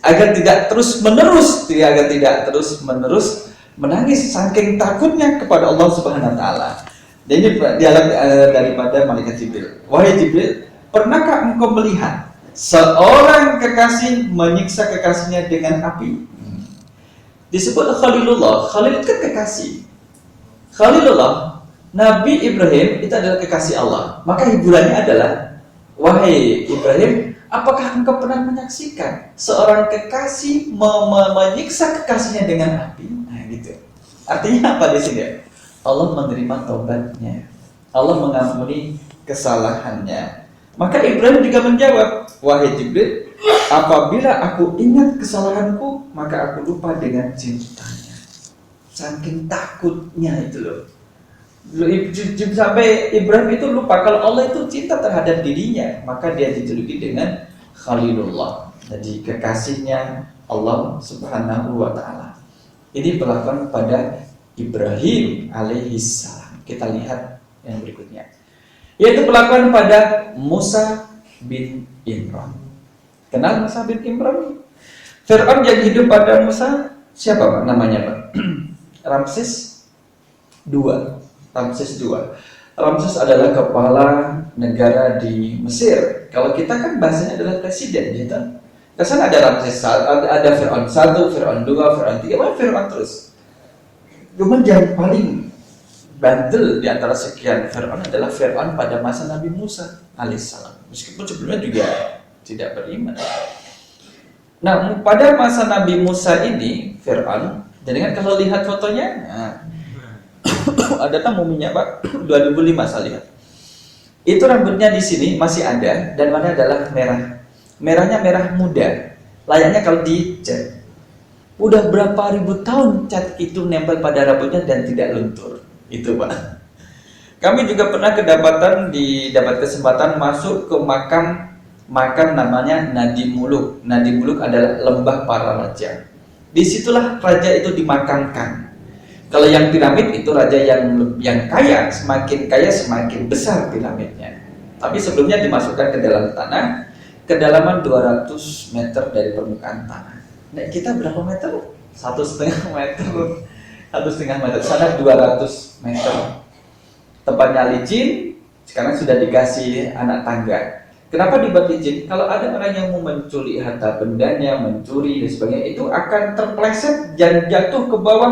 agar tidak terus menerus menangis saking takutnya kepada Allah Subhanahu wa taala. Dan ini dialog daripada malaikat Jibril. Wahai Jibril, pernahkah engkau melihat seorang kekasih menyiksa kekasihnya dengan api? Disebut Khalilullah. Khalil itu kan kekasih. Khalilullah, Nabi Ibrahim itu adalah kekasih Allah. Maka hiburannya adalah, wahai Ibrahim, apakah engkau pernah menyaksikan seorang kekasih menyiksa kekasihnya dengan api? Nah, gitu. Artinya apa di sini? Allah menerima taubatnya, Allah mengampuni kesalahannya. Maka Ibrahim juga menjawab, wahai Jibril, apabila aku ingat kesalahanku, maka aku lupa dengan cintanya. Saking takutnya itu loh. Sampai Ibrahim itu lupa kalau Allah itu cinta terhadap dirinya, maka dia dijuluki dengan Khalilullah, jadi kekasihnya Allah Subhanahu wa taala. Ini berlaku pada Ibrahim alaihissalam. Kita lihat yang berikutnya, yaitu perlakuan pada Musa bin Imran. Kenal Musa bin Imran? Fir'aun yang hidup pada Musa siapa Pak namanya Pak? Ramses II. Ramses adalah kepala negara di Mesir. Kalau kita kan bahasanya adalah presiden, gitu. Kesan ada Ramses, ada Fir'aun 1, Fir'aun 2, Fir'aun 3, mana Fir'aun terus. Cuman yang paling bandel di antara sekian Fir'aun adalah Fir'aun pada masa Nabi Musa alaihissalam. Meskipun sebelumnya juga tidak beriman. Nah, pada masa Nabi Musa ini Fir'aun, jadi kan kalau lihat fotonya, nah, ada muminya Pak, 2005 saya lihat. Itu rambutnya di sini masih ada dan warnanya adalah merah. Merahnya merah muda. Layaknya kalau dicat. Udah berapa ribu tahun cat itu nempel pada rambutnya dan tidak luntur. Itu Pak. Kami juga pernah dapat kesempatan masuk ke makam namanya Nadi Muluk. Nadi Muluk adalah lembah para raja. Disitulah raja itu dimakamkan. Kalau yang piramid itu raja yang kaya, semakin kaya semakin besar piramidnya. Tapi sebelumnya dimasukkan ke dalam tanah, kedalaman 200 meter dari permukaan tanah. Nah, kita berapa meter? 1,5 meter. 1,5 meter. Sana 200 meter. Tempatnya licin. Sekarang sudah dikasih anak tangga. Kenapa dibuat licin? Kalau ada orang yang mau mencuri harta bendanya, mencuri dan sebagainya, itu akan terpleset dan jatuh ke bawah.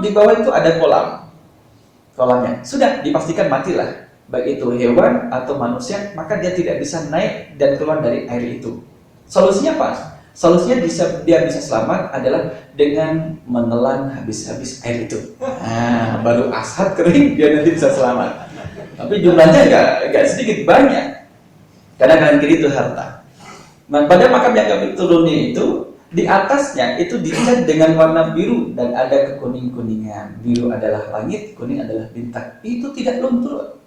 Di bawah itu ada kolamnya. Sudah dipastikan matilah. Baik itu hewan atau manusia, maka dia tidak bisa naik dan keluar dari air itu. Solusinya apa? Solusinya dia bisa selamat adalah dengan menelan habis-habis air itu. Nah, baru asap kering dia nanti bisa selamat. Tapi jumlahnya enggak sedikit, banyak. Karena kanan kiri itu harta. Nah, pada makam yang kami turuni itu, di atasnya itu dicat dengan warna biru dan ada kekuning-kuningan. Biru adalah langit, kuning adalah bintang. Itu tidak luntur.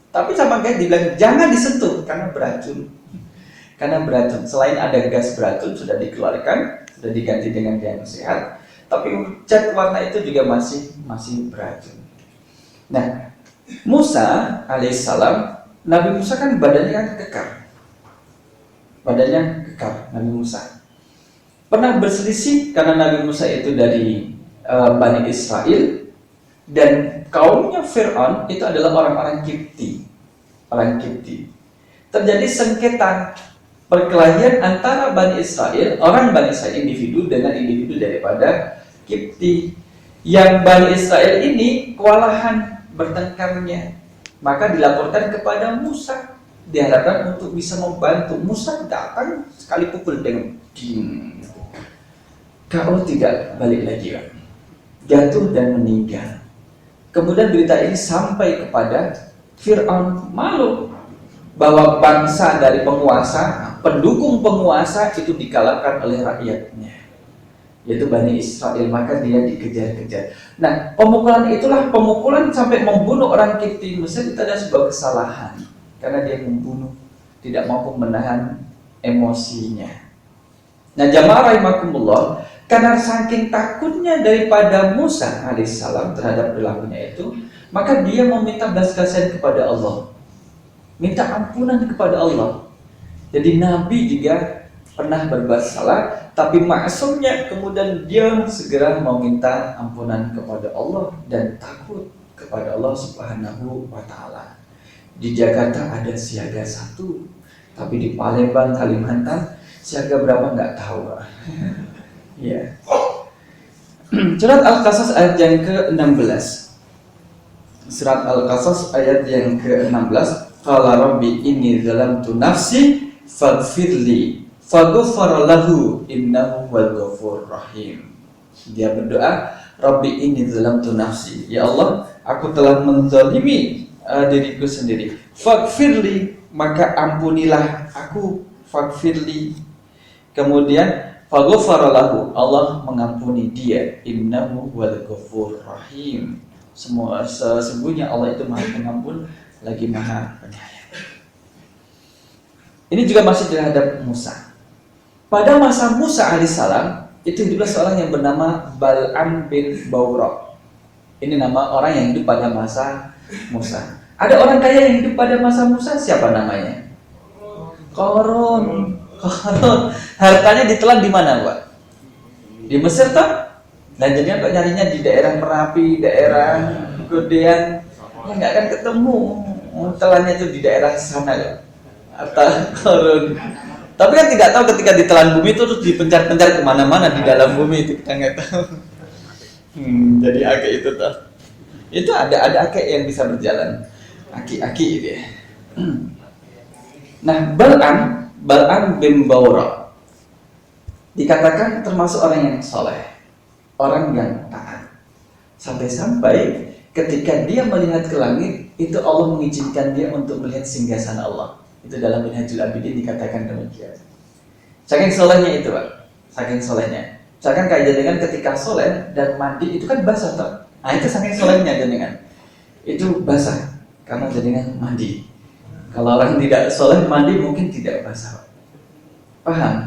Tapi sama kayak dibilang jangan disentuh karena beracun. Selain ada gas beracun sudah dikeluarkan, sudah diganti dengan yang sehat, tapi cat warna itu juga masih beracun. Nah, Musa alaihissalam, Nabi Musa kan badannya kekar. Nabi Musa pernah berselisih karena Nabi Musa itu dari Bani Israel dan kaumnya Fir'aun itu adalah orang-orang Kipti. Terjadi sengketa perkelahian antara orang Bani Israel individu dengan individu daripada Kipti. Yang Bani Israel ini kewalahan bertengkarnya, maka dilaporkan kepada Musa, diharapkan untuk bisa membantu. Musa datang sekali pukul dengan kau tidak balik lagi, jatuh dan meninggal. Kemudian berita ini sampai kepada Fir'aun, malu bahwa bangsa dari penguasa, pendukung penguasa itu dikalahkan oleh rakyatnya, yaitu Bani Israel, maka dia dikejar-kejar. Nah, pemukulan itulah pemukulan sampai membunuh orang Kipti Mesir itu adalah sebuah kesalahan karena dia membunuh, tidak mampu menahan emosinya. Nah, jamaah rahimakumullah, karena saking takutnya daripada Musa alaihissalam terhadap perilakunya itu, maka dia meminta belas kasihan kepada Allah, minta ampunan kepada Allah. Jadi Nabi juga pernah berbuat salah, tapi maksumnya kemudian dia segera meminta ampunan kepada Allah dan takut kepada Allah Subhanahu wa Ta'ala. Di Jakarta ada siaga 1, tapi di Palembang, Kalimantan siaga berapa nggak tahu. Ya. Surat Al-Qasas ayat yang ke-16. Surat Al-Qasas ayat yang ke-16. Qala rabbi inni zalamtu nafsi faghfirli faghfara lahu innahu wal ghafurur rahim. Dia berdoa, Rabbi inni zalamtu nafsi. Ya Allah, aku telah menzalimi diriku sendiri. Faghfirli, maka ampunilah aku. Faghfirli. Kemudian faghfara lahu, Allah mengampuni dia. Innahu wal ghafurur rahim. Semua sesungguhnya Allah itu Maha Pengampun lagi Maha Penyayang. Ini juga masih terhadap Musa. Pada masa Musa alaihissalam itu hiduplah seorang yang bernama Bal'am bin Bawra. Ini nama orang yang hidup pada masa Musa. Ada orang kaya yang hidup pada masa Musa, siapa namanya? Qarun. Hartanya ditelan di mana, Pak? Di Mesir toh? Dan jadinya kok nyarinya di daerah Merapi, daerah Gedean, ya nggak akan ketemu. Telannya itu di daerah sana ya. Atau Qarun. Tapi kan tidak tahu ketika ditelan bumi itu terus dipencar-pencar kemana-mana di dalam bumi itu, kita nggak tahu. Jadi akik itu tuh, itu ada akik yang bisa berjalan, aki-aki itu ya. Nah, Bal'am bin Bawra dikatakan termasuk orang yang soleh, orang yang taat. Sampai-sampai ketika dia melihat ke langit, itu Allah mengizinkan dia untuk melihat singgasana Allah. Itu dalam Minhajul Abidin dikatakan demikian. Saking solehnya itu, Pak. Saking solehnya. Misalkan kayak jenengan ketika soleh dan mandi itu kan basah toh. Nah itu saking solehnya jenengan. Itu basah karena jenengan mandi. Kalau orang tidak soleh mandi mungkin tidak basah. Paham?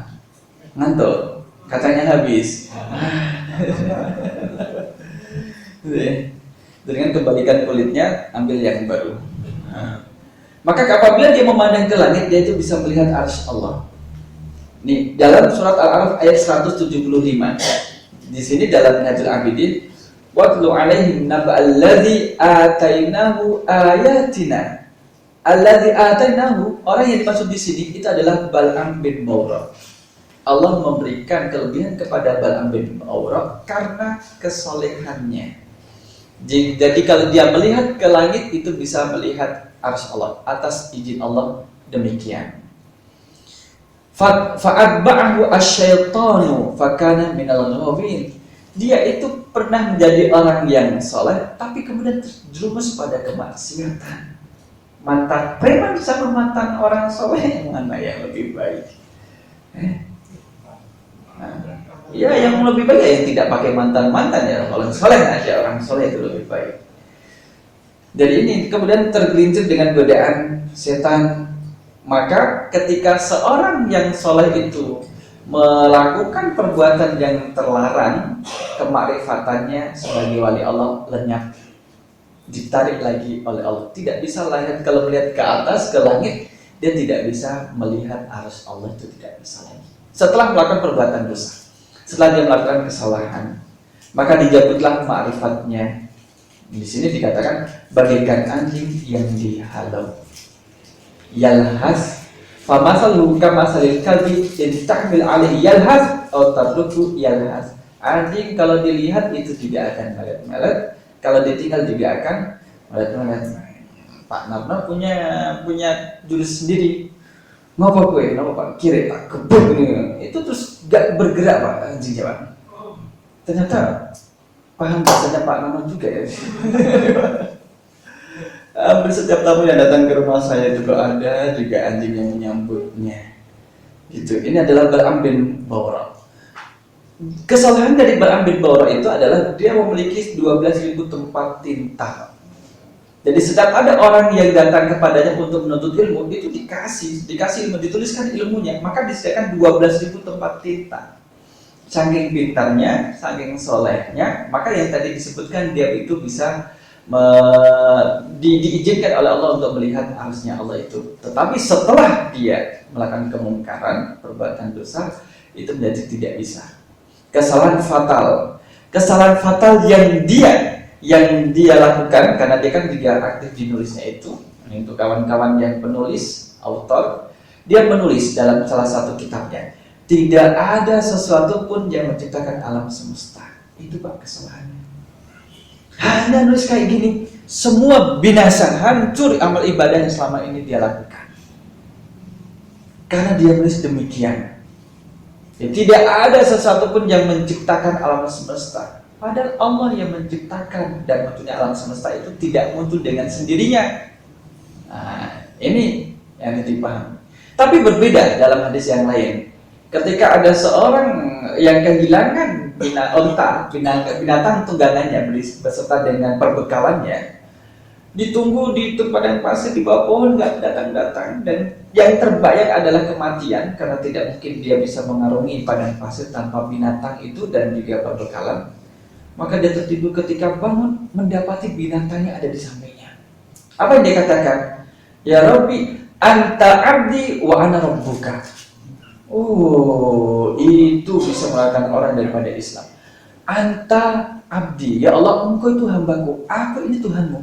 Ngantuk. Katanya habis. Dengan kebalikan kulitnya ambil yang baru. Maka apabila dia memandang ke langit, dia itu bisa melihat arsy Allah. Nih, dalam surat Al-A'raf ayat 175. Di sini dalam Minhajul Abidin, watlu alaihim naba'al ladzi atainahu ayatina. Alladzi atainahu, orang yang dimaksud di sini itu adalah Bal'am bin Bawra. Allah memberikan kelebihan kepada Bal'am bin Bawra karena kesolehannya. Jadi kalau dia melihat ke langit itu bisa melihat arsy Allah atas izin Allah demikian. Fa'atba'ahu asyaitanu fakana minal ghawin. Dia itu pernah menjadi orang yang soleh tapi kemudian terjerumus pada kemaksiatan. Mantan preman sama mantan orang soleh yang mana yang lebih baik? Ya yang lebih baik ya yang tidak pakai mantan-mantan ya, orang soleh aja, orang soleh itu lebih baik. Jadi ini kemudian tergelincir dengan godaan setan. Maka ketika seorang yang soleh itu melakukan perbuatan yang terlarang, kemakrifatannya sebagai wali Allah lenyap, ditarik lagi oleh Allah. Tidak bisa lihat, kalau melihat ke atas, ke langit, dia tidak bisa melihat arsy Allah, itu tidak bisa lagi. Setelah melakukan perbuatan dosa, setelah dia melakukan kesalahan, maka dijabutlah ma'rifatnya. Di sini dikatakan bagaikan anjing yang dihalau. Yalhas, famasaluhu kamasalil kalbi in tahmil alaihi yalhas atau tatruku yalhas. Anjing kalau dilihat itu tidak akan melet-melet, kalau ditinggal juga akan melet-melet. Pak Narno punya jurus sendiri. Ngapa gue? Ngapa Pak? Kiri Pak, kebun ini. Itu terus gak bergerak Pak anjingnya Pak. Ternyata paham bahasanya Pak Narno juga ya. Hampir setiap tamu yang datang ke rumah saya juga ada juga anjing yang menyambutnya. Gitu. Ini adalah Bal'am bin Bawra. Kesalahan dari Bal'am bin Bawra itu adalah dia memiliki 12.000 tempat tinta. Jadi setiap ada orang yang datang kepadanya untuk menuntut ilmu, itu dikasih ilmu, dituliskan ilmunya, maka disediakan 12.000 tempat tinta. Saking pintarnya, saking solehnya, maka yang tadi disebutkan dia itu bisa diizinkan oleh Allah untuk melihat arsy-Nya Allah itu. Tetapi setelah dia melakukan kemungkaran, perbuatan dosa, itu menjadi tidak bisa. Kesalahan fatal yang dia lakukan, karena dia kan juga aktif di nulisnya itu. Untuk kawan-kawan yang penulis, autor, dia menulis dalam salah satu kitabnya, tidak ada sesuatu pun yang menciptakan alam semesta. Itu Pak kesalahannya. Hanya nulis kayak gini, semua binasa, hancur amal ibadah yang selama ini dia lakukan. Karena dia nulis demikian. Ya, tidak ada sesuatu pun yang menciptakan alam semesta. Padahal Allah yang menciptakan dan munculnya alam semesta itu tidak muncul dengan sendirinya. Nah, ini yang dipahami. Tapi berbeda dalam hadis yang lain. Ketika ada seorang yang kehilangan binatang tunggangannya beserta dengan perbekalannya, ditunggu di padang pasir di bawah pohon, nggak datang-datang, dan yang terbayang adalah kematian karena tidak mungkin dia bisa mengarungi padang pasir tanpa binatang itu dan juga perbekalan. Maka dia tertidur, ketika bangun mendapati binatangnya ada di sampingnya. Apa yang dia katakan? Ya Rabbi, anta abdi wa ana rabbuka. Oh, itu bisa mengatakan orang daripada Islam. Anta abdi, ya Allah, engkau itu hambaku, aku ini Tuhanmu.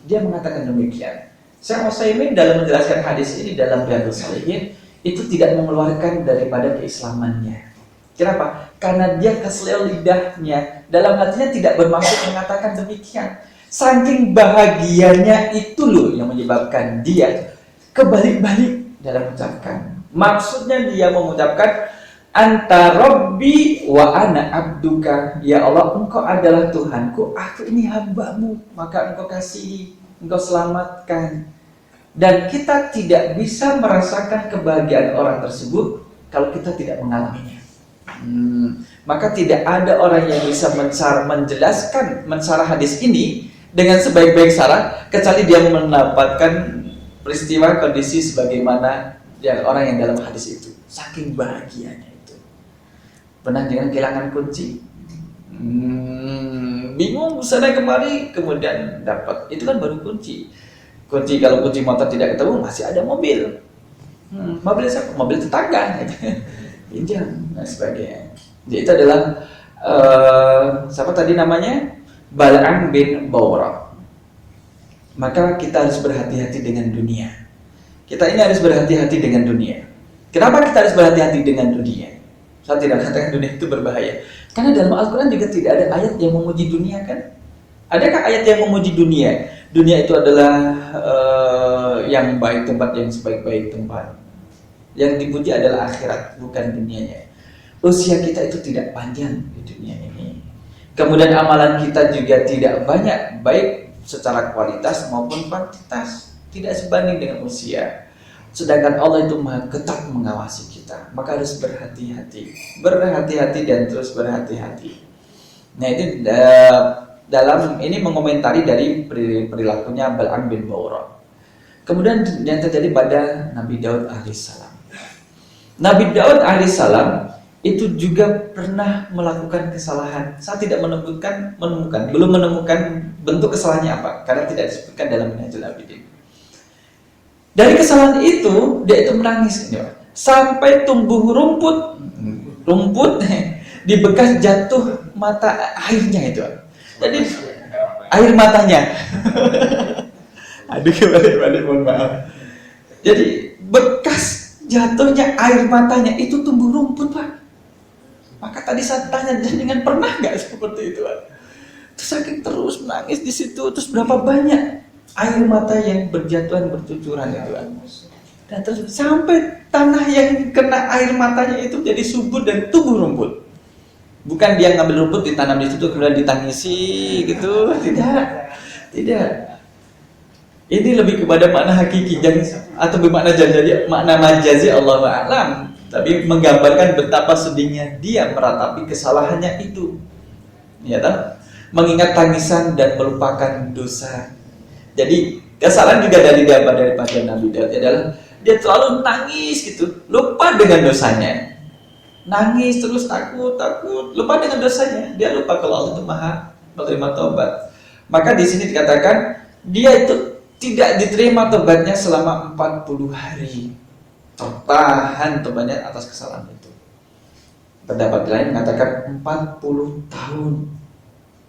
Dia mengatakan demikian. Syekh Utsaimin dalam menjelaskan hadis ini dalam Riyadhus Shalihin itu tidak mengeluarkan daripada keislamannya. Kenapa? Karena dia keseleo lidahnya, dalam hatinya tidak bermaksud mengatakan demikian. Saking bahagianya itu loh yang menyebabkan dia kebalik-balik dalam mengucapkan. Maksudnya dia mengucapkan anta rabbi wa ana abduka. Ya Allah, engkau adalah Tuhanku, aku ini hambamu, maka engkau kasihi, engkau selamatkan. Dan kita tidak bisa merasakan kebahagiaan orang tersebut kalau kita tidak mengalaminya. Maka tidak ada orang yang bisa mensyarah hadis ini dengan sebaik-baik syarah kecuali dia mendapatkan peristiwa kondisi sebagaimana orang yang dalam hadis itu. Saking bahagianya itu. Pernah dengan kehilangan kunci, bingung sana kemari, kemudian dapat. Itu kan baru kunci. Kalau kunci motor tidak ketemu, masih ada mobil. Mobil siapa? Mobil tetangga. Pinjam dan sebagainya. Jadi itu adalah siapa tadi namanya? Bal'am bin Bawrah. Maka kita harus berhati-hati dengan dunia. Kita ini harus berhati-hati dengan dunia. Kenapa kita harus berhati-hati dengan dunia? Saya tidak katakan dunia itu berbahaya. Karena dalam Al-Quran juga tidak ada ayat yang memuji dunia, kan? Adakah ayat yang memuji dunia? Dunia itu adalah yang baik, tempat yang sebaik-baik tempat. Yang dipuji adalah akhirat, bukan dunianya. Usia kita itu tidak panjang di dunia ini. Kemudian amalan kita juga tidak banyak, baik secara kualitas maupun kuantitas. Tidak sebanding dengan usia. Sedangkan Allah itu maha ketat mengawasi kita. Maka harus berhati-hati. Berhati-hati dan terus berhati-hati. Nah itu dalam ini mengomentari dari perilakunya Bal'am bin Bawrah. Kemudian yang terjadi pada Nabi Daud alaihissalam. Nabi Daud alaihissalam itu juga pernah melakukan kesalahan. Saya tidak belum menemukan bentuk kesalahannya apa, karena tidak disebutkan dalam Minhajul Abidin. Dari kesalahan itu, dia itu menangis sampai tumbuh rumput di bekas jatuh mata airnya itu. Jadi air matanya. Aduh, balik, mohon maaf. Jadi bekas jatuhnya air matanya itu tumbuh rumput, Pak. Maka tadi saya tanya, dengan pernah nggak seperti itu, Pak? Terus saking terus menangis di situ, terus berapa banyak air mata yang berjatuhan bercucuran itu, Pak. Dan terus sampai tanah yang kena air matanya itu jadi subur dan tumbuh rumput. Bukan dia ngambil rumput ditanam di situ kemudian ditangisi gitu, tidak. Ini lebih kepada makna hakiki atau bermakna makna majazi Allahu a'lam. Tapi menggambarkan betapa sedihnya dia meratapi kesalahannya itu. Ya tak? Mengingat tangisan dan melupakan dosa. Jadi kesalahan juga daripada Nabi Daud adalah dia terlalu nangis gitu, lupa dengan dosanya. Nangis terus takut, lupa dengan dosanya. Dia lupa kalau Allah itu maha menerima taubat. Maka di sini dikatakan dia itu tidak diterima tobatnya selama 40 hari. Tertahan tobatnya atas kesalahan itu. Pendapat lain mengatakan 40 tahun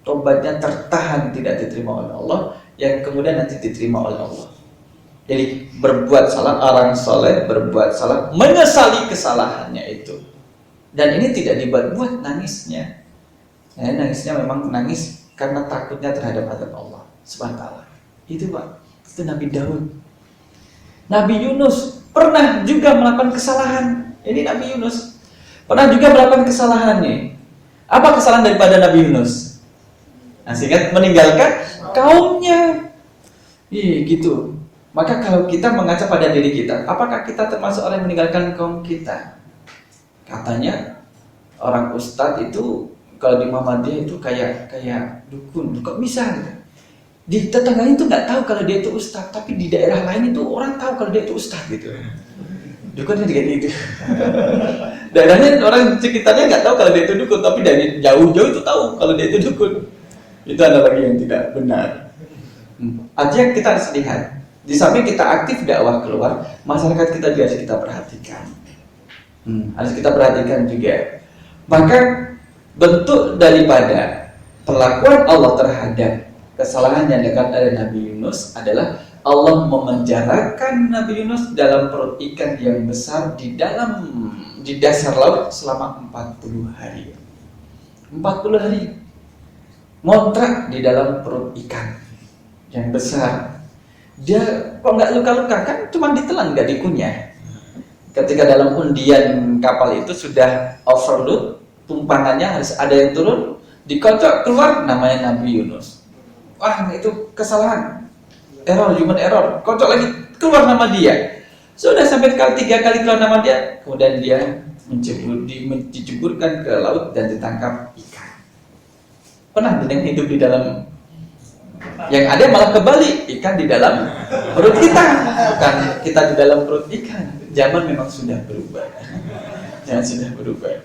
tobatnya tertahan tidak diterima oleh Allah, yang kemudian nanti diterima oleh Allah. Jadi berbuat salah, orang soleh berbuat salah, menyesali kesalahannya itu. Dan ini tidak dibuat nangisnya. Nangisnya memang nangis karena takutnya terhadap azab Allah Subhanahu wa taala. Itu Pak, itu Nabi Daud. Nabi Yunus pernah juga melakukan kesalahan. Ini Nabi Yunus pernah juga melakukan kesalahan nih. Apa kesalahan daripada Nabi Yunus? Sehingga meninggalkan kaumnya. Gitu. Maka kalau kita mengaca pada diri kita, apakah kita termasuk orang yang meninggalkan kaum kita? Katanya orang ustadz itu kalau di Muhammadiyah itu kayak dukun. Kok bisa gitu? Di tetangganya itu nggak tahu kalau dia itu ustadz, tapi di daerah lain itu orang tahu kalau dia itu ustadz gitu. Dukunnya juga gitu. Daerahnya orang sekitarnya nggak tahu kalau dia itu dukun, tapi dari jauh-jauh itu tahu kalau dia itu dukun. Itu ada lagi yang tidak benar. Artinya kita harus lihat. Di samping kita aktif dakwah keluar, masyarakat kita juga harus kita perhatikan. Harus kita perhatikan juga. Maka bentuk daripada perlakuan Allah terhadap kesalahan yang dilakukan oleh Nabi Yunus adalah Allah memenjarakan Nabi Yunus dalam perut ikan yang besar di dasar laut selama 40 hari. 40 hari ngontrak di dalam perut ikan yang besar. Dia kok nggak luka-luka, kan cuma ditelan, nggak dikunyah. Ketika dalam undian kapal itu sudah overload, tumpangannya harus ada yang turun, dikocok keluar namanya Nabi Yunus. Wah, itu kesalahan, human error, kocok lagi keluar nama dia. Sudah sampai 3 kali keluar nama dia, kemudian dia diceburkan ke laut dan ditangkap ikan. Pernah dengan hidup di dalam, yang ada malah kebalik, ikan di dalam perut kita, bukan kita di dalam perut ikan. Zaman memang sudah berubah. Zaman sudah berubah.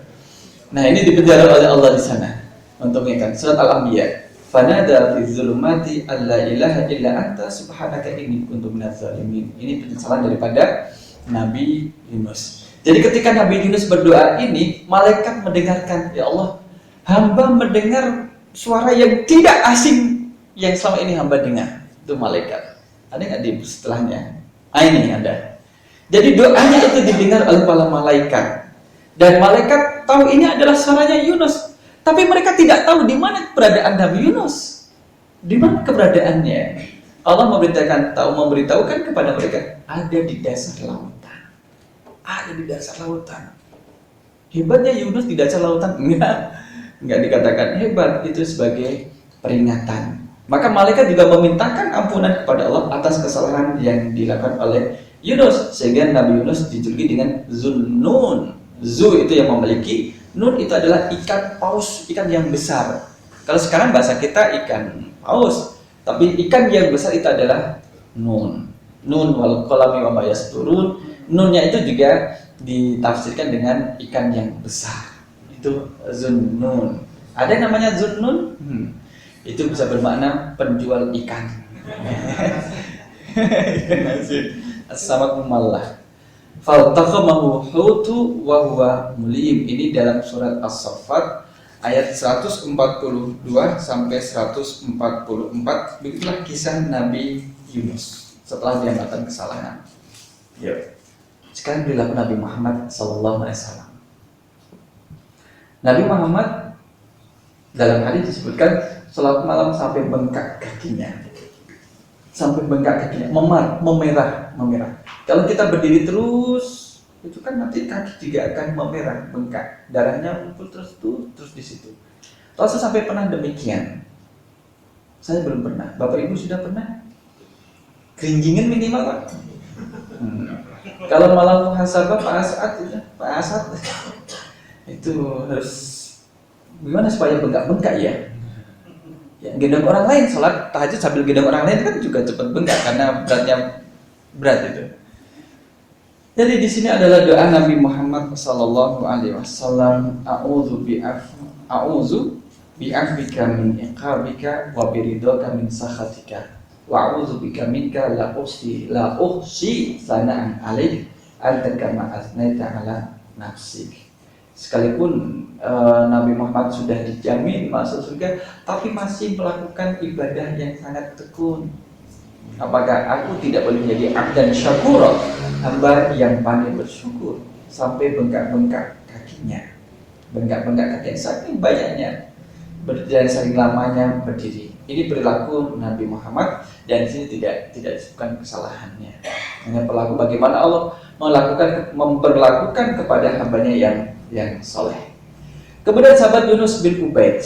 Nah, ini dipenjara oleh Allah di sana untuk ikan. Surat Al-Anbiya. Fanada fi zulumati alla ilaha illa anta subhanaka inni kuntu minadz zalimin. Ini penyesalan daripada Nabi Yunus. Jadi ketika Nabi Yunus berdoa ini, malaikat mendengarkan, ya Allah, hamba mendengar suara yang tidak asing yang selama ini hamba dengar. Itu malaikat. Ada nggak di setelahnya? Ini ada. Jadi doanya itu didengar oleh para malaikat. Dan malaikat tahu ini adalah suaranya Yunus. Tapi mereka tidak tahu di mana keberadaan Nabi Yunus. Di mana keberadaannya? Allah memberitahukan kepada mereka, ada di dasar lautan. Ada di dasar lautan. Hebatnya Yunus di dasar lautan? Enggak dikatakan hebat, itu sebagai peringatan. Maka malaikat juga memintakan ampunan kepada Allah atas kesalahan yang dilakukan oleh Yunus, sehingga Nabi Yunus dijuluki dengan Zunnun. Zu itu yang memiliki, nun itu adalah ikan paus, ikan yang besar. Kalau sekarang bahasa kita ikan paus, tapi ikan yang besar itu adalah nun. Nun wal qalami wa ma yasturun. Nunnya itu juga ditafsirkan dengan ikan yang besar. Itu Zunnun. Ada yang namanya Zunnun? Itu bisa bermakna penjual ikan. As-samak mumallah. Faltaqamahu hutu wa huwa mulim. Ini dalam surat As-Saffat ayat 142 sampai 144. Begitulah kisah Nabi Yunus setelah dia melakukan kesalahan. Sekarang dilakukan Nabi Muhammad sallallahu alaihi wasallam. Nabi Muhammad dalam hadis disebutkan salat malam sampai bengkak kakinya. Sampai bengkak kakinya, memerah. Kalau kita berdiri terus, itu kan nanti kaki juga akan memerah, bengkak. Darahnya ngumpul terus di situ. Rasul sampai pernah demikian. Saya belum pernah. Bapak Ibu sudah pernah? Keringgingan minimal, Pak. Kalau malam muhasabah Pak Asad itu harus gimana supaya bengkak-bengkak ya? Gendong orang lain, sholat tahajud sambil gendong orang lain kan juga cepat bengkak karena berat itu. Jadi di sini adalah doa Nabi Muhammad sallallahu alaihi wasallam, a'udzu bi'afwika min iqabika wa biridhaka min sakhatika wa a'udzubika minka la uhsi sana'an 'alaik anta kama asnaita 'ala nafsik. Sekalipun Nabi Muhammad sudah dijamin masuk surga, tapi masih melakukan ibadah yang sangat tekun. Apakah aku tidak boleh menjadi abdan syakura, hamba yang pandai bersyukur, sampai bengkak-bengkak kakinya, bengkak-bengkak kaki saking banyaknya dan saking lamanya berdiri. Ini perilaku Nabi Muhammad, dan di sini tidak disebutkan kesalahannya. Hanya perilaku bagaimana Allah memperlakukan kepada hambanya yang soleh. Kemudian sahabat Yunus bin Ubaid,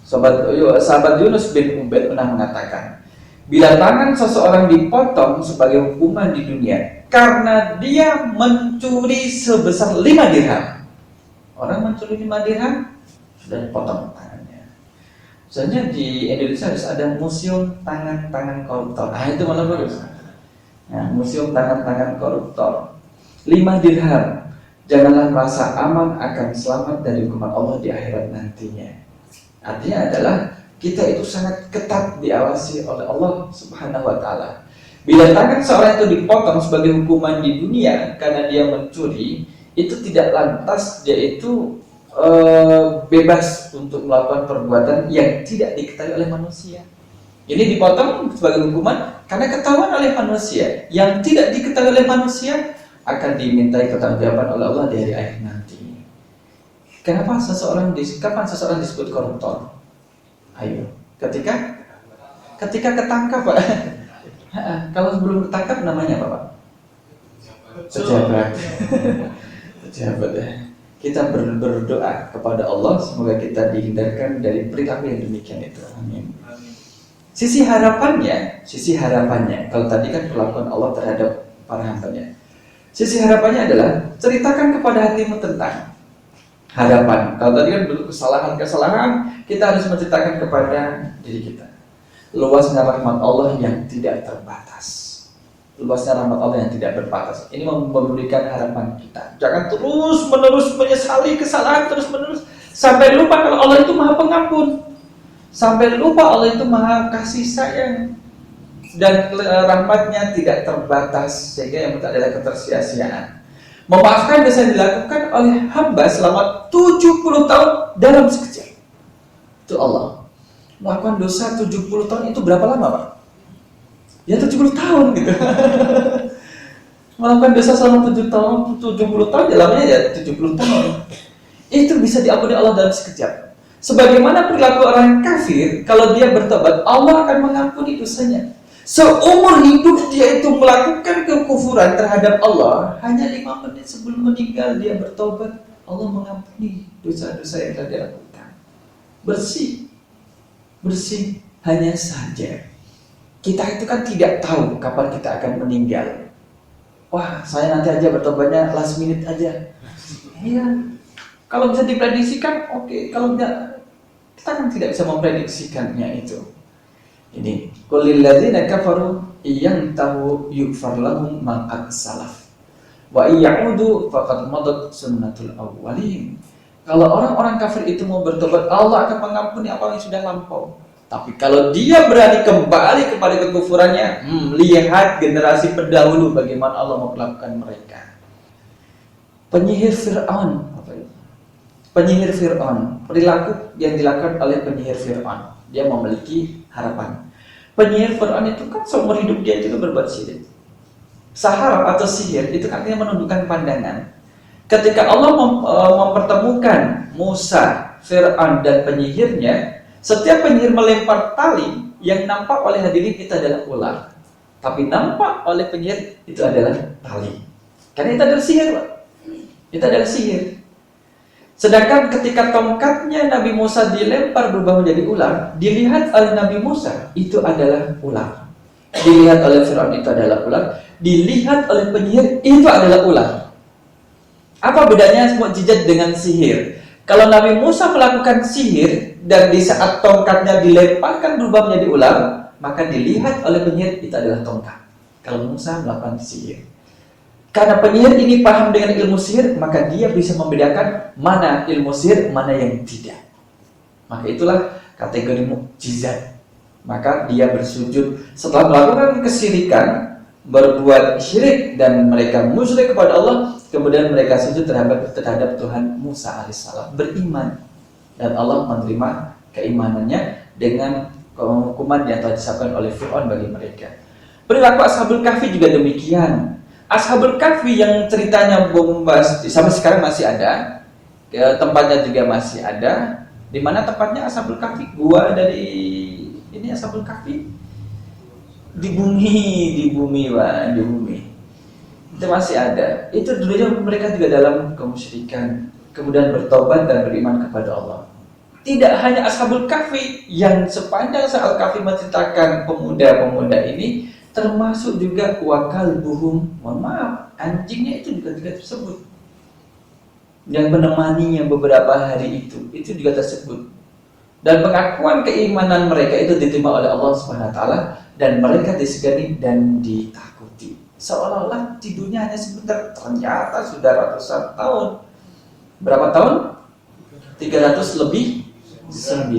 sahabat Yunus bin Ubaid pernah mengatakan, bila tangan seseorang dipotong sebagai hukuman di dunia karena dia mencuri sebesar 5 dirham. Orang mencuri 5 dirham sudah dipotong tangannya. Misalnya di Indonesia harus ada museum tangan-tangan koruptor. Itu malah bagus. Nah, museum tangan-tangan koruptor. 5 dirham. Janganlah merasa aman akan selamat dari hukuman Allah di akhirat nantinya. Artinya adalah kita itu sangat ketat diawasi oleh Allah Subhanahu wa ta'ala. Bila tangan seorang itu dipotong sebagai hukuman di dunia karena dia mencuri, itu tidak lantas dia itu bebas untuk melakukan perbuatan yang tidak diketahui oleh manusia. Ini dipotong sebagai hukuman karena ketahuan oleh manusia. Yang tidak diketahui oleh manusia akan dimintai pertanggungjawaban oleh Allah di hari akhir nanti. Kapan seseorang disebut koruptor? Ayo, ketika ketangkap, Pak. Kalau sebelum ketangkap namanya apa, Pak? Pejabat. Pejabat ya. Kita berdoa kepada Allah semoga kita dihindarkan dari perilaku yang demikian itu. Amin. Sisi harapannya, kalau tadi kan perlakuan Allah terhadap para hambanya. Sisi harapannya adalah ceritakan kepada hatimu tentang harapan. Kalau tadi kan bentuk kesalahan, kita harus menceritakan kepada diri kita. Luasnya rahmat Allah yang tidak terbatas. Luasnya rahmat Allah yang tidak berbatas. Ini memberikan harapan kita. Jangan terus-menerus menyesali kesalahan terus-menerus sampai lupa kalau Allah itu Maha Pengampun. Sampai lupa Allah itu Maha Kasih Sayang. Dan rahmatnya tidak terbatas, sehingga yang penting adalah ketersia-siaan. Memaafkan dosa yang dilakukan oleh hamba selama 70 tahun dalam sekejap. Itu Allah. Melakukan dosa 70 tahun itu berapa lama, Pak? Ya 70 tahun gitu. Melakukan dosa selama 70 tahun, dalamnya ya 70 tahun. Itu bisa diampuni Allah dalam sekejap. Sebagaimana perilaku orang kafir, kalau dia bertobat, Allah akan mengampuni dosanya. Seumur hidup dia itu melakukan kekufuran terhadap Allah, hanya 5 menit sebelum meninggal dia bertobat, Allah mengampuni dosa-dosa yang telah dilakukan. Bersih. Hanya saja kita itu kan tidak tahu kapan kita akan meninggal. Wah, saya nanti aja bertobatnya last minute aja. Iya. Kalau bisa diprediksikan, oke. Kalau tidak, kita kan tidak bisa memprediksikannya itu. Ini qulil ladzina kafaru iyantahu yughfar lahum ma qad salaf wa iyaudu faqad madat sunnatul awwalin. Kalau orang-orang kafir itu mau bertobat, Allah akan mengampuni apa yang sudah lampau. Tapi kalau dia berani kembali kepada kekufurannya, lihat generasi pendahulu bagaimana Allah memperlakukan mereka. Penyihir Fir'aun, perilaku yang dilakukan oleh penyihir Fir'aun, dia memiliki harapan. Penyihir Fir'aun itu kan seumur hidup dia itu berbuat syirik. Saharab atau sihir itu kan artinya menundukkan pandangan. Ketika Allah mempertemukan Musa, Fir'aun dan penyihirnya, setiap penyihir melempar tali, yang nampak oleh hadirin itu adalah ular, tapi nampak oleh penyihir itu adalah tali. Karena itu adalah sihir, Pak. Itu adalah sihir. Sedangkan ketika tongkatnya Nabi Musa dilempar berubah menjadi ular, dilihat oleh Nabi Musa itu adalah ular. Dilihat oleh Fir'aun itu adalah ular, dilihat oleh penyihir itu adalah ular. Apa bedanya mukjizat dengan sihir? Kalau Nabi Musa melakukan sihir dan di saat tongkatnya dilemparkan berubah menjadi ular, maka dilihat oleh penyihir itu adalah tongkat. Kalau Musa melakukan sihir, karena penyihir ini paham dengan ilmu sihir, maka dia bisa membedakan mana ilmu sihir, mana yang tidak. Maka itulah kategori mukjizat. Maka dia bersujud setelah melakukan kesyirikan, berbuat syirik dan mereka musyrik kepada Allah, kemudian mereka sujud terhadap Tuhan Musa alaihissalam, beriman, dan Allah menerima keimanannya dengan hukuman yang telah disabkan oleh Fir'aun bagi mereka. Perilaku Ashabul Kahfi juga demikian. Ashabul Kahfi yang ceritanya bombastis sampai sekarang masih ada, tempatnya juga masih ada. Di mana tempatnya Ashabul Kahfi? Gua dari ini Ashabul Kahfi di bumi, Pak, di bumi. Itu masih ada. Itu dulunya mereka juga dalam kemusyrikan, kemudian bertobat dan beriman kepada Allah. Tidak hanya Ashabul Kahfi yang sepanjang Al-Kahfi menceritakan pemuda-pemuda ini, termasuk juga wakal buhum, mohon maaf, anjingnya itu juga tersebut. Yang menemaninya beberapa hari itu juga tersebut. Dan pengakuan keimanan mereka itu diterima oleh Allah Subhanahu wa taala dan mereka disegani dan ditakuti. Seolah-olah tidurnya hanya sebentar, ternyata sudah ratusan tahun. Berapa tahun? 300 lebih 9.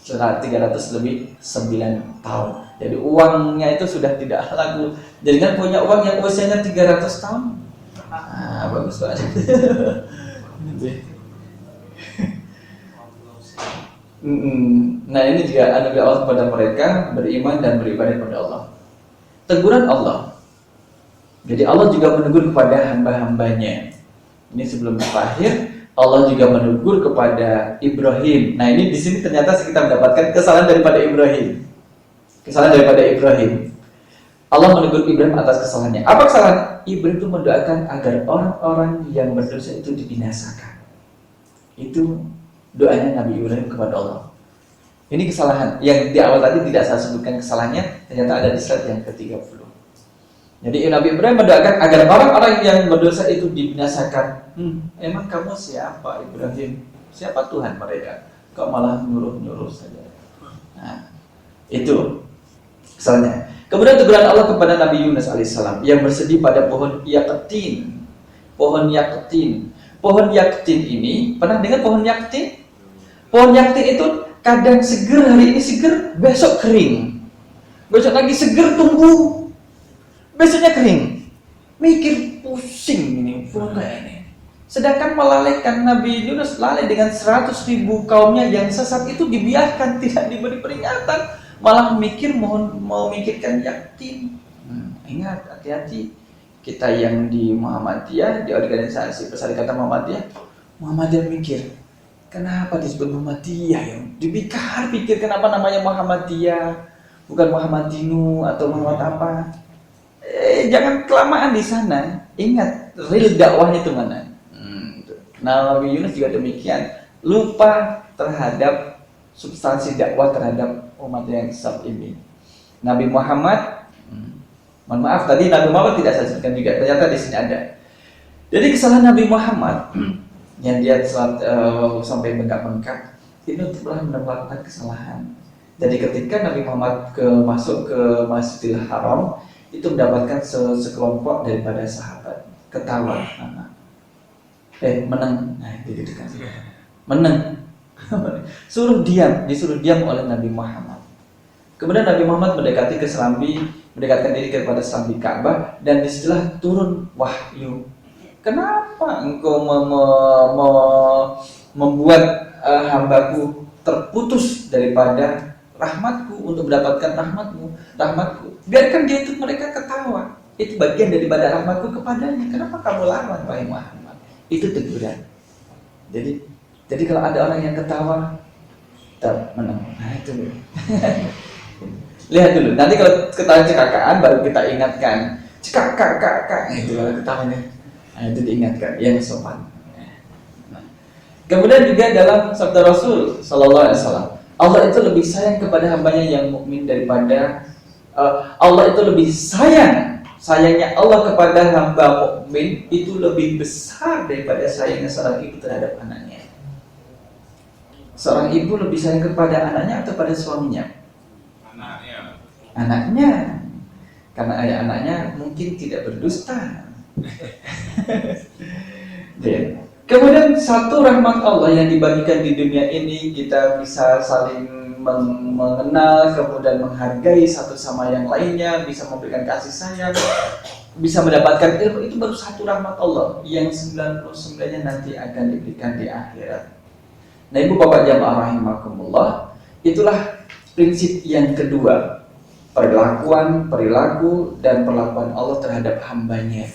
300 lebih 9 tahun. Jadi uangnya itu sudah tidak laku. Jadi kan punya uang yang usianya 300 tahun. Bagus banget. Nah ini juga anugerah Allah kepada mereka, beriman dan beribadah kepada Allah. Teguran Allah. Jadi Allah juga menegur kepada hamba-hambanya. Ini sebelum terakhir, Allah juga menegur kepada Ibrahim. Nah ini di sini ternyata kita mendapatkan kesalahan daripada Ibrahim. Kesalahan daripada Ibrahim. Allah menegur Ibrahim atas kesalahannya. Apa kesalahan? Ibrahim itu mendoakan agar orang-orang yang berdosa itu dibinasakan. Itu doanya Nabi Ibrahim kepada Allah. Ini kesalahan yang di awal tadi tidak saya sebutkan kesalahannya, ternyata ada di slide yang ke-30. Jadi Nabi Ibrahim mendoakan agar orang-orang yang berdosa itu dibinasakan. Emang kamu siapa Ibrahim? Siapa Tuhan mereka? Kok malah nyuruh-nyuruh saja? Nah, itu kesalahannya. Kemudian teguran Allah kepada Nabi Yunus alaihissalam yang bersedih pada pohon yaqtin. Pohon yaqtin. Pohon yaqtin ini, pernah dengar pohon yaqtin? Pohon yaqtin itu kadang seger, hari ini seger, besok kering. Besok lagi seger, tumbuh, besoknya kering. Mikir pusing ini, pohon kayak ini. Sedangkan melalaikan Nabi Yunus lalai dengan 100.000 kaumnya yang sesat itu dibiarkan, tidak diberi peringatan. Malah mau mikirkan yakin. Ingat, hati-hati. Kita yang di Muhammadiyah, di organisasi Persyarikatan Muhammadiyah mikir, kenapa disebut Muhammadiyah ya? Pikir kenapa namanya Muhammadiyah, bukan Muhammadinu atau Muhammad apa? Jangan kelamaan di sana. Ingat, real dakwahnya itu mana? Nah, Nabi Yunus juga demikian, lupa terhadap substansi dakwah terhadap umat yang sesat ini. Nabi Muhammad, mohon maaf tadi Nabi Muhammad tidak saya sebutkan juga, ternyata di sini ada. Jadi kesalahan Nabi Muhammad yang dia sampai bengkak-bengkak itu telah mendapatkan kesalahan. Jadi ketika Nabi Muhammad masuk ke Masjidil Haram itu mendapatkan sekelompok daripada sahabat ketawa, menang, nah itu kan, menang. Disuruh diam oleh Nabi Muhammad. Kemudian Nabi Muhammad mendekatkan diri kepada serambi Ka'bah dan disitulah turun wahyu. Kenapa engkau membuat hambaku terputus daripada rahmatku untuk mendapatkan rahmatku? Biarkan dia itu mereka ketawa. Itu bagian daripada rahmatku kepadanya. Kenapa kamu lawan wahai Muhammad? Itu teguran. Jadi kalau ada orang yang ketawa, kita menang. Nah itu. Lihat dulu. Nanti kalau ketawa cekakaan baru kita ingatkan. Cekak. Itu kalau ketawanya. Nah itu diingatkan. Yang sopan. Nah. Kemudian juga dalam sabda Rasul Sallallahu Alaihi Wasallam, Allah itu lebih sayang kepada hambanya yang mukmin daripada Allah itu lebih sayang. Sayangnya Allah kepada hamba mukmin itu lebih besar daripada sayangnya seorang ibu terhadap anaknya. Seorang ibu lebih sayang kepada anaknya atau pada suaminya? Anaknya. Karena ayah anaknya mungkin tidak berdusta. Kemudian satu rahmat Allah yang dibagikan di dunia ini, kita bisa saling mengenal, kemudian menghargai satu sama yang lainnya, bisa memberikan kasih sayang, bisa mendapatkan ilmu, itu baru satu rahmat Allah yang 99-nya nanti akan diberikan di akhirat. Nah, ibu bapak jamaah rahimakumullah, itulah prinsip yang kedua, perilaku dan perlakuan Allah terhadap hambanya.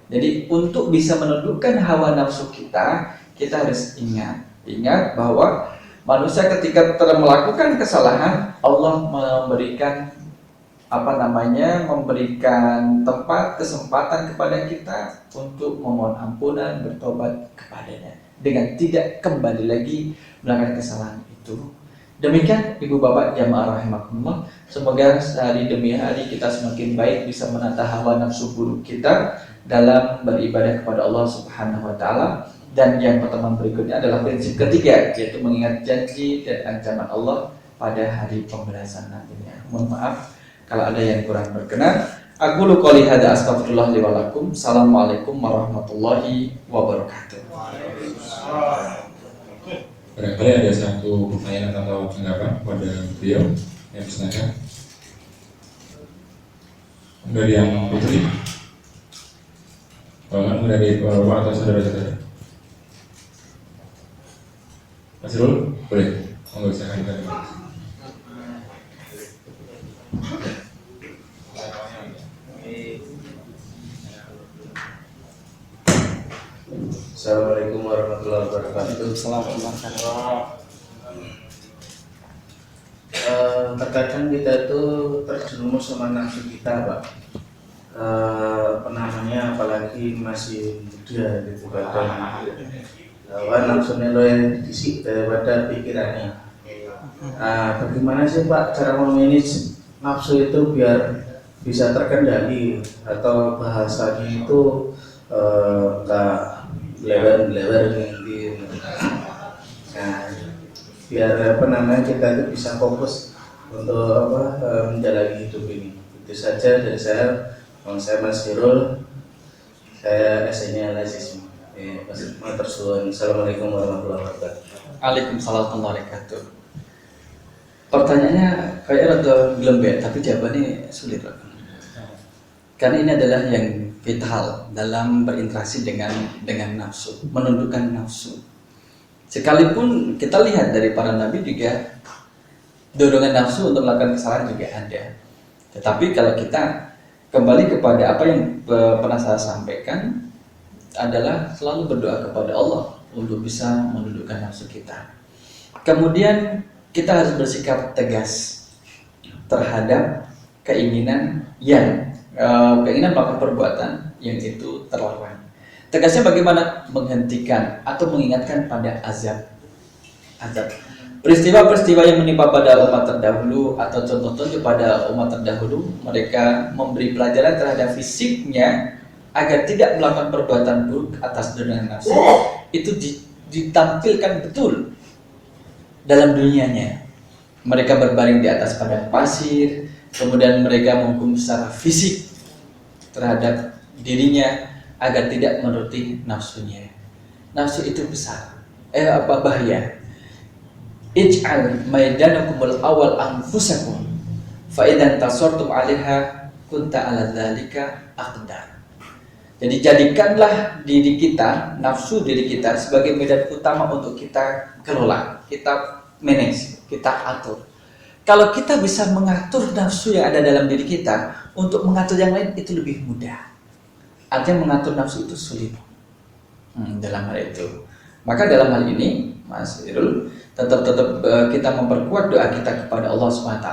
Jadi untuk bisa menundukkan hawa nafsu kita harus ingat bahwa manusia ketika telah melakukan kesalahan, Allah memberikan memberikan tempat, kesempatan kepada kita untuk memohon ampunan, bertobat kepadanya dengan tidak kembali lagi melakukan kesalahan itu. Demikian ibu bapak jamaah rahimakumullah, semoga hari demi hari kita semakin baik bisa menata hawa nafsu buruk kita dalam beribadah kepada Allah Subhanahu wa taala. Dan yang pertemuan berikutnya adalah prinsip ketiga, yaitu mengingat janji dan ancaman Allah pada hari pembalasan nantinya. Mohon maaf kalau ada yang kurang berkenan. Aku qouli hadza astaghfirullah li wa lakum. Assalamualaikum warahmatullahi wabarakatuh. Barangkali ada satu pertanyaan atau tanggapan pada beliau yang silakan. Dari yang putri, dari bapak atau saudara-saudara. Mas Rul, boleh? Monggo silakan. Assalamualaikum warahmatullahi wabarakatuh. Terkadang kita itu terjerumus sama nafsu kita, Pak. Apalagi masih muda gitu, kadang nafsunya lebih disik daripada pikirannya. Bagaimana sih Pak cara memanage nafsu itu biar bisa terkendali, atau bahasanya itu nggak belewer gitu. Nah, biar kita itu bisa fokus untuk menjalani hidup ini. Itu saja dari saya. Saya Mas Hirul, saya SE-nya Lazisme. Assalamualaikum warahmatullahi wabarakatuh. Waalaikumsalam warahmatullahi wabarakatuh. Pertanyaannya kayak rada gelembek, tapi jawabannya sulit, Pak. Karena ini adalah yang vital dalam berinteraksi dengan nafsu, menundukkan nafsu. Sekalipun kita lihat dari para nabi juga dorongan nafsu untuk melakukan kesalahan juga ada. Tetapi kalau kita kembali kepada apa yang pernah saya sampaikan, adalah selalu berdoa kepada Allah untuk bisa menundukkan nafsu kita. Kemudian kita harus bersikap tegas terhadap keinginan melakukan perbuatan yang itu terlarang. Tegasnya bagaimana? Menghentikan atau mengingatkan pada azab. Peristiwa-peristiwa yang menimpa pada umat terdahulu atau contoh-contoh pada umat terdahulu, mereka memberi pelajaran terhadap fisiknya agar tidak melakukan perbuatan buruk atas dorongan nafsu, itu ditampilkan betul dalam dunianya. Mereka berbaring di atas padang pasir, kemudian mereka menghukum secara fisik terhadap dirinya agar tidak menuruti nafsunya. Nafsu itu besar, bahaya. Ij'al maidanakumul awal anfusakum fa idan tasortum 'alaiha kunta 'ala dzalika aqdar. Jadi jadikanlah diri kita, nafsu diri kita sebagai medan utama untuk kita kelola, kita manage, kita atur. Kalau kita bisa mengatur nafsu yang ada dalam diri kita, untuk mengatur yang lain itu lebih mudah. Artinya mengatur nafsu itu sulit dalam hal itu. Maka dalam hal ini, Mas Irul, tetap kita memperkuat doa kita kepada Allah SWT.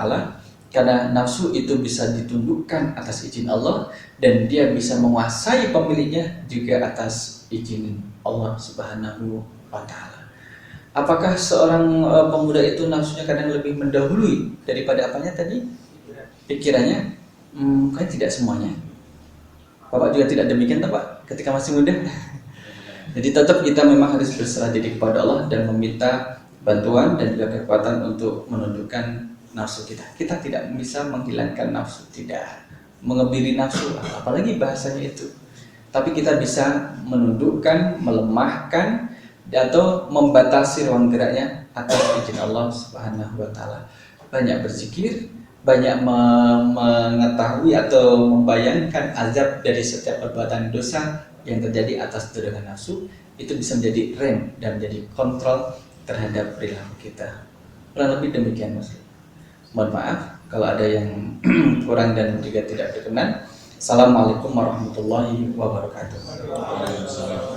Karena nafsu itu bisa ditundukkan atas izin Allah, dan dia bisa menguasai pemiliknya juga atas izin Allah Subhanahu wa Ta'ala. Apakah seorang pemuda itu nafsunya kadang lebih mendahului daripada apanya tadi? Pikirannya? Kayaknya tidak semuanya. Bapak juga tidak demikian, Pak, ketika masih muda. Jadi tetap kita memang harus berserah diri kepada Allah dan meminta bantuan dan juga kekuatan untuk menundukkan nafsu kita. Kita tidak bisa menghilangkan nafsu, tidak mengebiri nafsu, apalagi bahasanya itu. Tapi kita bisa menundukkan, melemahkan, atau membatasi ruang geraknya atas izin Allah Subhanahu wa taala. Banyak berzikir, banyak mengetahui atau membayangkan azab dari setiap perbuatan dosa yang terjadi atas dorongan nafsu, itu bisa menjadi rem dan menjadi kontrol terhadap perilaku kita. Kurang lebih demikian, Mas. Mohon maaf kalau ada yang kurang dan juga tidak berkenan. Assalamualaikum warahmatullahi wabarakatuh. Waalaikumsalam.